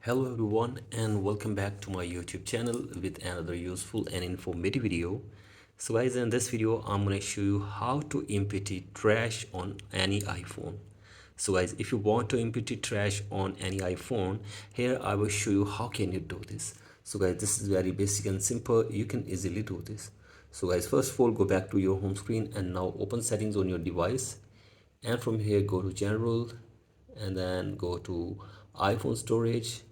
Hello everyone and welcome back to my YouTube channel with another useful and informative video. So guys, in this video I'm going to show you how to empty trash on any iPhone. So guys, if you want to empty trash on any iPhone, here I will show you how can you do this. So guys, this is very basic and simple. You can easily do this. So guys, first of all, go back to your home screen and now open settings on your device, and from here go to general and then go to iPhone storage,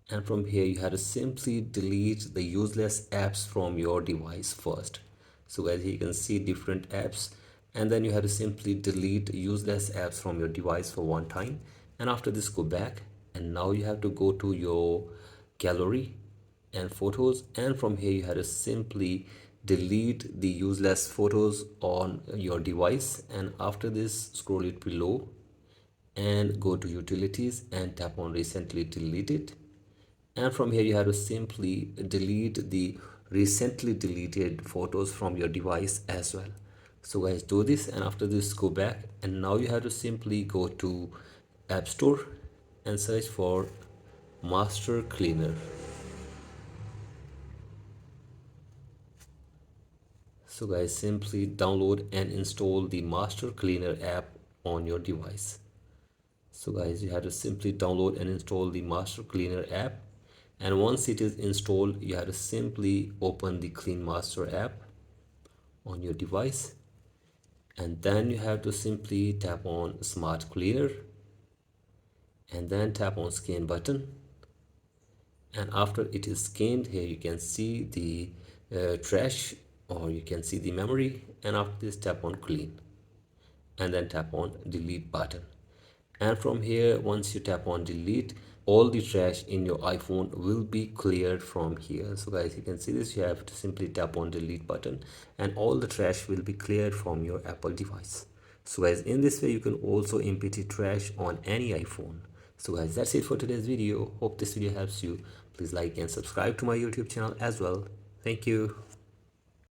and from here you have to simply delete the useless apps from your device first. So as you can see different apps, and then you have to simply delete useless apps from your device for one time, and after this go back, and now you have to go to your gallery and photos, and from here you have to simply delete the useless photos on your device, and after this scroll it below and go to utilities and tap on recently deleted, and from here you have to simply delete the recently deleted photos from your device as well. So guys, do this, and after this go back, and now you have to simply go to App Store and search for Master Cleaner. So guys, simply download and install the Master Cleaner app on your device. So guys, you have to simply download and install the Master Cleaner app, and once it is installed you have to simply open the Clean Master app on your device, and then you have to simply tap on Smart Cleaner and then tap on Scan button, and after it is scanned, here you can see the trash, or you can see the memory, and after this tap on Clean and then tap on Delete button. And from here, once you tap on delete, all the trash in your iPhone will be cleared from here. So guys, you can see this. You have to simply tap on delete button and all the trash will be cleared from your Apple device. So guys, in this way you can also empty trash on any iPhone. So guys, that's it for today's video. Hope this video helps you. Please like and subscribe to my YouTube channel as well. Thank you.